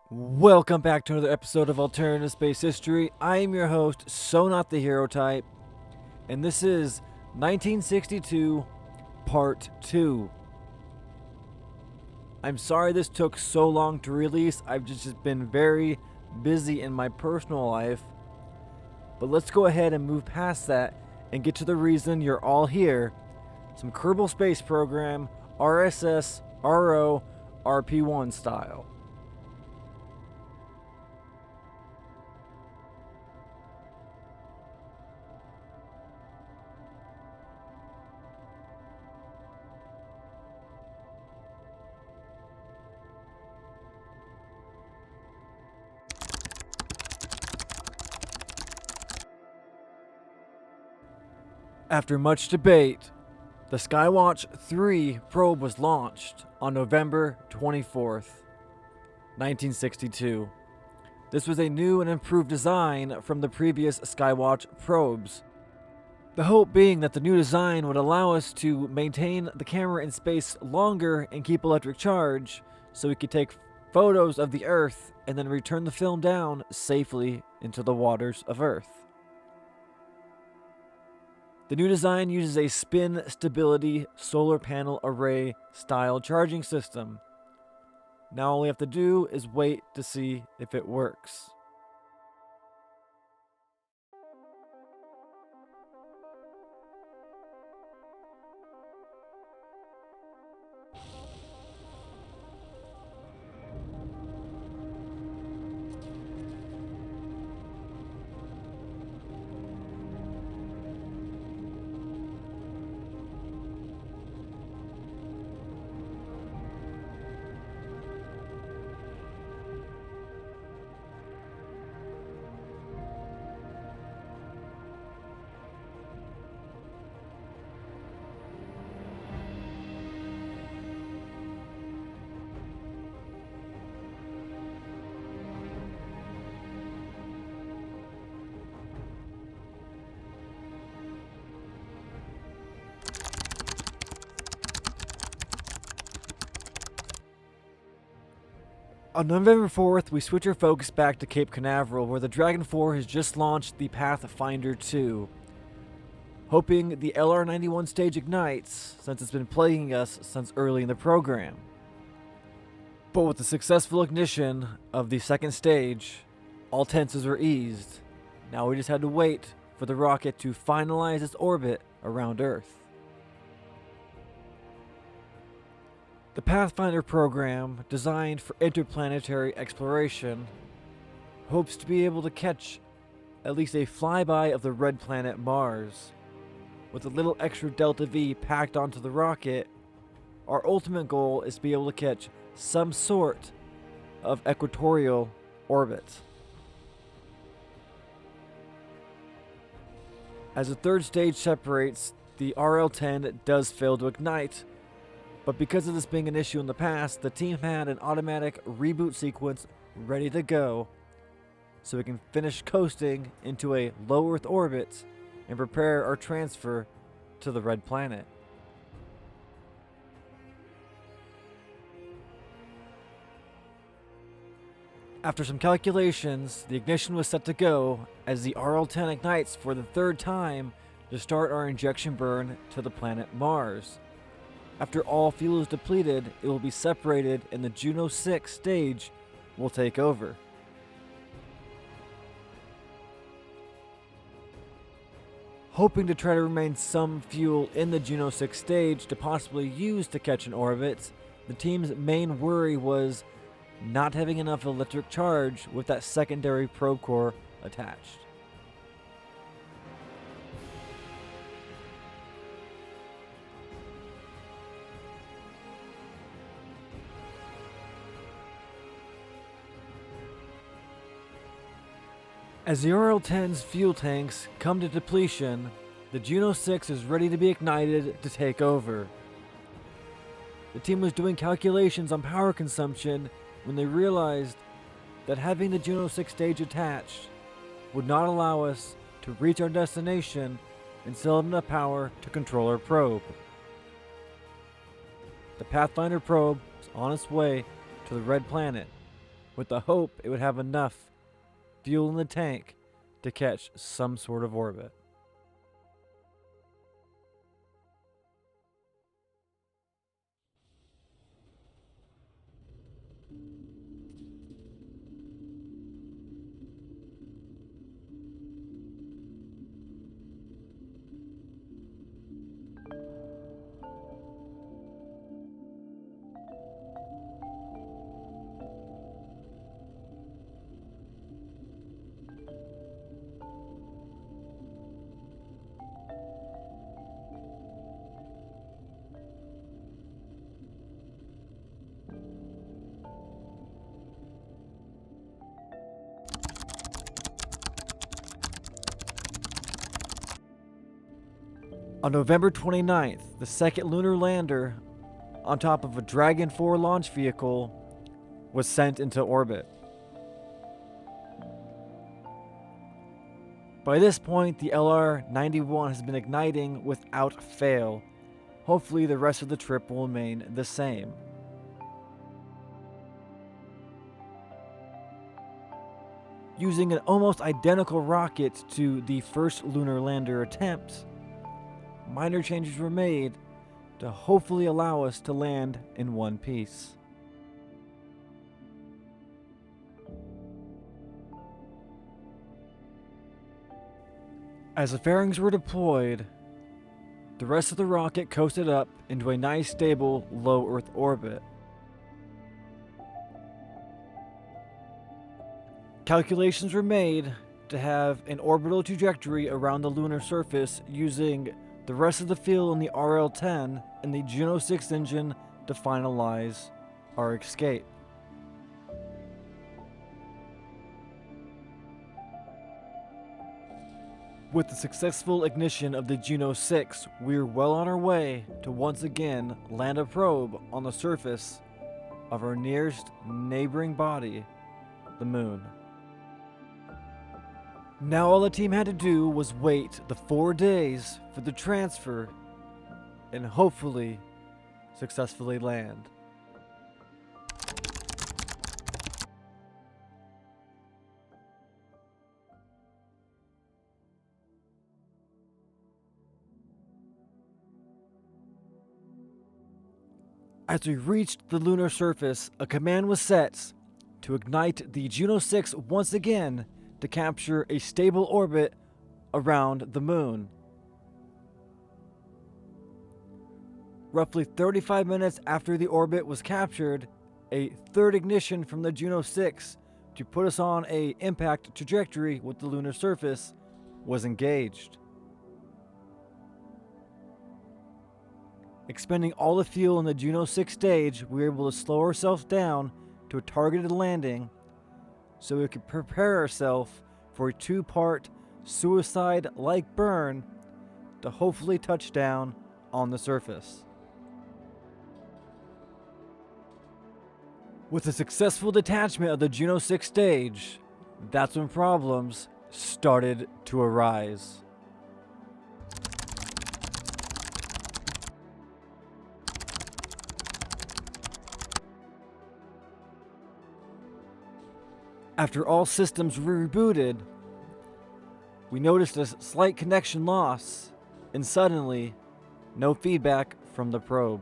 Welcome back to another episode of Alternative Space History. I am your host, So Not the Hero Type, and this is 1962 Part 2. I'm sorry this took so long to release. I've just been very busy in my personal life. But let's go ahead and move past that and get to the reason you're all here. Some Kerbal Space Program, RSS RO RP1 style. After much debate, the Skywatch 3 probe was launched on November 24th, 1962. This was a new and improved design from the previous Skywatch probes. The hope being that the new design would allow us to maintain the camera in space longer and keep electric charge so we could take photos of the Earth and then return the film down safely into the waters of Earth. The new design uses a spin stability solar panel array style charging system. Now all we have to do is wait to see if it works. On November 4th, we switch our focus back to Cape Canaveral, where the Dragon 4 has just launched the Pathfinder 2. Hoping the LR-91 stage ignites, since it's been plaguing us since early in the program. But with the successful ignition of the second stage, all tenses were eased. Now we just had to wait for the rocket to finalize its orbit around Earth. The Pathfinder program, designed for interplanetary exploration, hopes to be able to catch at least a flyby of the red planet Mars. With a little extra Delta V packed onto the rocket, our ultimate goal is to be able to catch some sort of equatorial orbit. As the third stage separates, the RL-10 does fail to ignite, but because of this being an issue in the past, the team had an automatic reboot sequence ready to go so we can finish coasting into a low Earth orbit and prepare our transfer to the red planet. After some calculations, the ignition was set to go as the RL-10 ignites for the third time to start our injection burn to the planet Mars. After all fuel is depleted, it will be separated and the Juno 6 stage will take over. Hoping to try to remain some fuel in the Juno 6 stage to possibly use to catch an orbit, the team's main worry was not having enough electric charge with that secondary probe core attached. As the RL-10's fuel tanks come to depletion, the Juno 6 is ready to be ignited to take over. The team was doing calculations on power consumption when they realized that having the Juno 6 stage attached would not allow us to reach our destination and still have enough power to control our probe. The Pathfinder probe is on its way to the red planet, with the hope it would have enough fuel in the tank to catch some sort of orbit. On November 29th, the second lunar lander on top of a Dragon 4 launch vehicle was sent into orbit. By this point, the LR-91 has been igniting without fail. Hopefully the rest of the trip will remain the same. Using an almost identical rocket to the first lunar lander attempt, minor changes were made to hopefully allow us to land in one piece. As the fairings were deployed, the rest of the rocket coasted up into a nice stable low Earth orbit. Calculations were made to have an orbital trajectory around the lunar surface using the rest of the fuel in the RL-10 and the Juno 6 engine to finalize our escape. With the successful ignition of the Juno 6, we are well on our way to once again land a probe on the surface of our nearest neighboring body, the Moon. Now all the team had to do was wait the 4 days for the transfer and hopefully successfully land. As we reached the lunar surface, a command was set to ignite the Juno 6 once again to capture a stable orbit around the Moon. Roughly 35 minutes after the orbit was captured, a third ignition from the Juno 6 to put us on an impact trajectory with the lunar surface was engaged. Expending all the fuel in the Juno 6 stage, we were able to slow ourselves down to a targeted landing so we could prepare ourselves for a 2-part suicide-like burn to hopefully touch down on the surface. With the successful detachment of the Juno 6 stage, that's when problems started to arise. After all systems were rebooted, we noticed a slight connection loss, and suddenly, no feedback from the probe.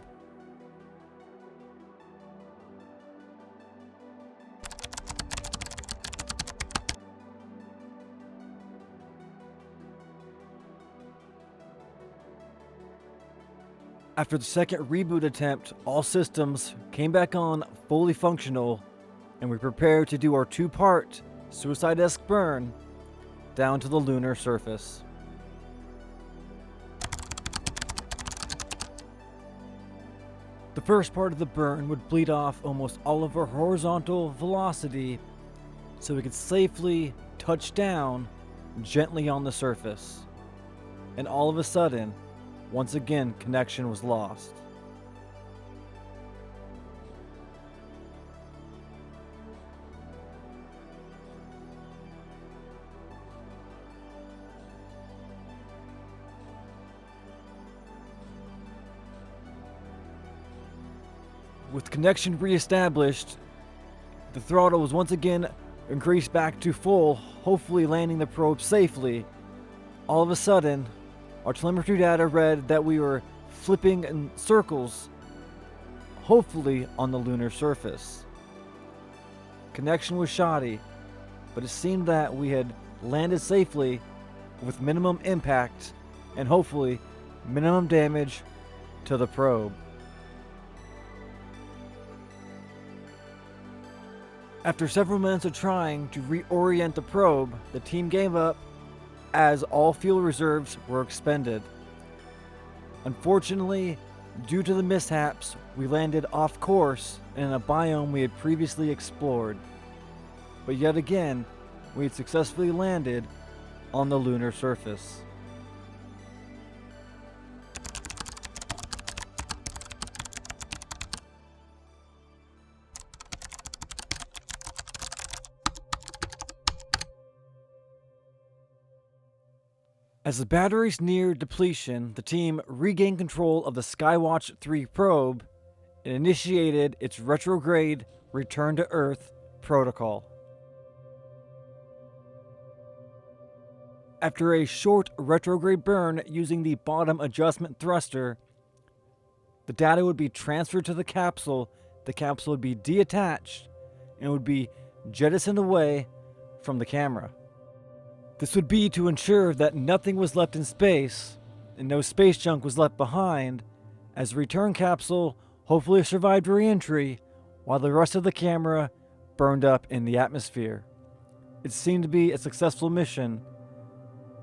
After the second reboot attempt, all systems came back on fully functional, and we prepared to do our 2-part suicide-esque burn down to the lunar surface. The first part of the burn would bleed off almost all of our horizontal velocity so we could safely touch down gently on the surface. And all of a sudden, once again, connection was lost. With connection reestablished, The throttle was once again increased back to full, hopefully landing the probe safely. All of a sudden, our telemetry data read that we were flipping in circles, hopefully on the lunar surface. Connection was shoddy, but it seemed that we had landed safely with minimum impact and hopefully minimum damage to the probe. After several minutes of trying to reorient the probe, the team gave up as all fuel reserves were expended. Unfortunately, due to the mishaps, we landed off course in a biome we had previously explored. But yet again, we had successfully landed on the lunar surface. As the batteries neared depletion, the team regained control of the Skywatch 3 probe and initiated its retrograde return to Earth protocol. After a short retrograde burn using the bottom adjustment thruster, the data would be transferred to the capsule would be deattached, and would be jettisoned away from the camera. This would be to ensure that nothing was left in space and no space junk was left behind, as the return capsule hopefully survived re-entry while the rest of the camera burned up in the atmosphere. It seemed to be a successful mission,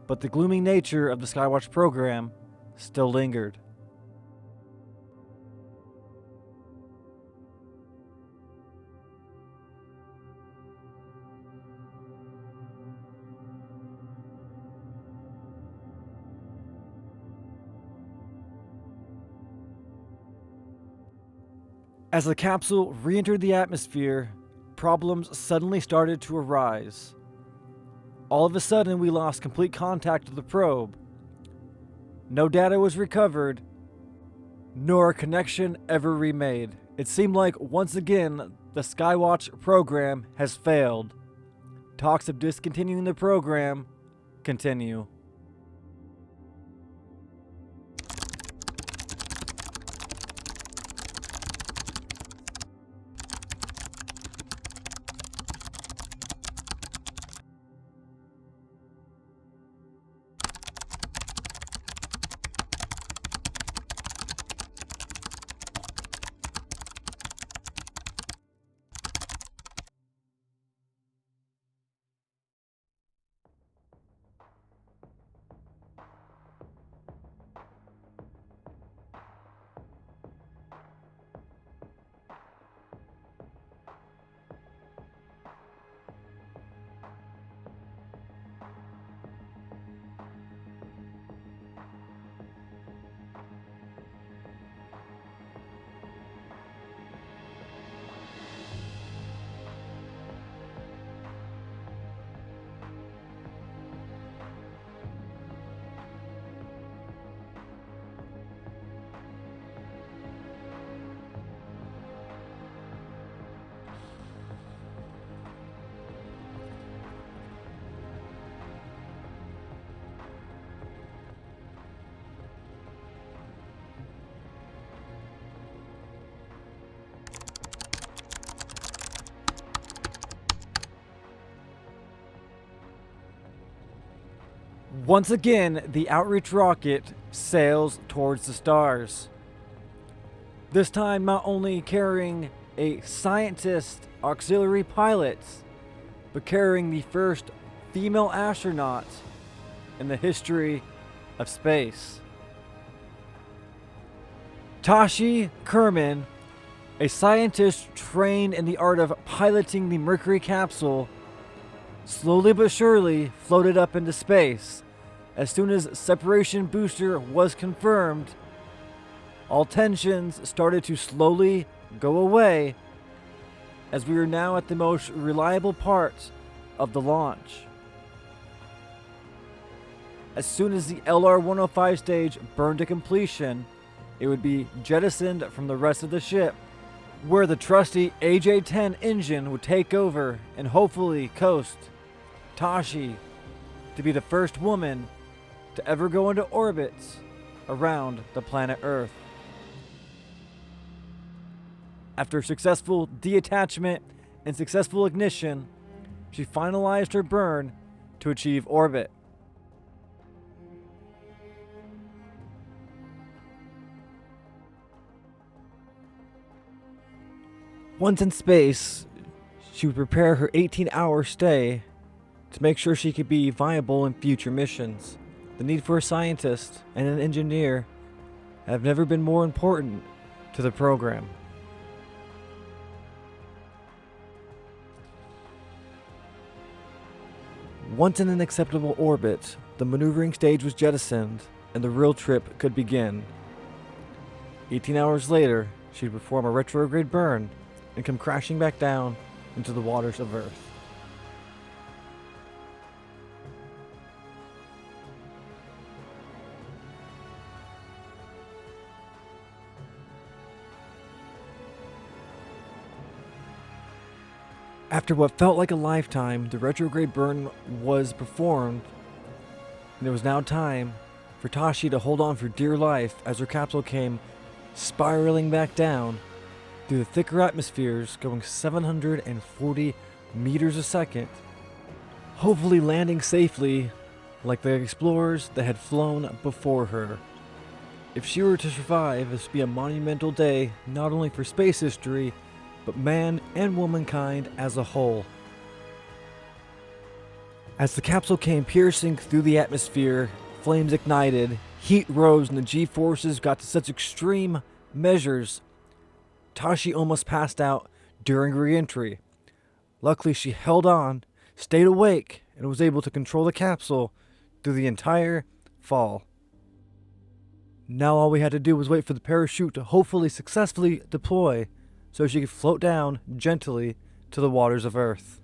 but the gloomy nature of the Skywatch program still lingered. As the capsule re-entered the atmosphere, problems suddenly started to arise. All of a sudden, we lost complete contact with the probe. No data was recovered, nor a connection ever remade. It seemed like, once again, the Skywatch program has failed. Talks of discontinuing the program continue. Once again, the Outreach rocket sails towards the stars. This time not only carrying a scientist auxiliary pilot, but carrying the first female astronaut in the history of space. Tashi Kerman, a scientist trained in the art of piloting the Mercury capsule, slowly but surely floated up into space. As soon as separation booster was confirmed, all tensions started to slowly go away, as we are now at the most reliable part of the launch. As soon as the LR-105 stage burned to completion, it would be jettisoned from the rest of the ship where the trusty AJ-10 engine would take over and hopefully coast Tashi to be the first woman to ever go into orbit around the planet Earth. After successful deattachment and successful ignition, she finalized her burn to achieve orbit. Once in space, she would prepare her 18-hour stay to make sure she could be viable in future missions. The need for a scientist and an engineer have never been more important to the program. Once in an acceptable orbit, the maneuvering stage was jettisoned and the real trip could begin. 18 hours later, she'd perform a retrograde burn and come crashing back down into the waters of Earth. After what felt like a lifetime, the retrograde burn was performed, and it was now time for Tashi to hold on for dear life as her capsule came spiraling back down through the thicker atmospheres, going 740 meters a second, hopefully landing safely like the explorers that had flown before her. If she were to survive, this would be a monumental day not only for space history, but man and womankind as a whole. As the capsule came piercing through the atmosphere, flames ignited, heat rose, and the G-forces got to such extreme measures, Tashi almost passed out during re-entry. Luckily, she held on, stayed awake, and was able to control the capsule through the entire fall. Now all we had to do was wait for the parachute to hopefully successfully deploy so she could float down gently to the waters of Earth.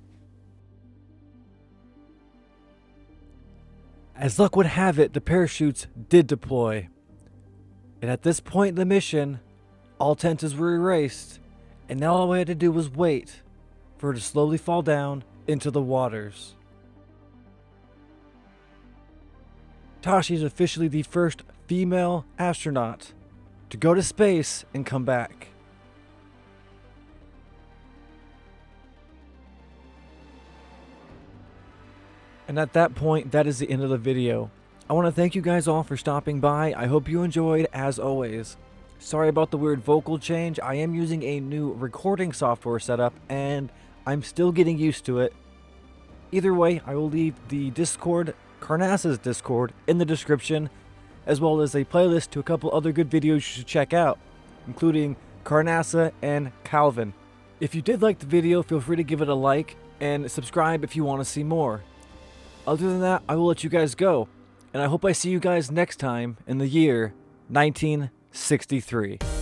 As luck would have it, the parachutes did deploy. And at this point in the mission, all tensions were erased, and now all we had to do was wait for her to slowly fall down into the waters. Tashi is officially the first female astronaut to go to space and come back. And at that point, that is the end of the video. I want to thank you guys all for stopping by. I hope you enjoyed, as always. Sorry about the weird vocal change. I am using a new recording software setup, and I'm still getting used to it. Either way, I will leave the Discord, Carnassa's Discord, in the description, as well as a playlist to a couple other good videos you should check out, including Carnassa and Calvin. If you did like the video, feel free to give it a like, and subscribe if you want to see more. Other than that, I will let you guys go, and I hope I see you guys next time in the year 1963.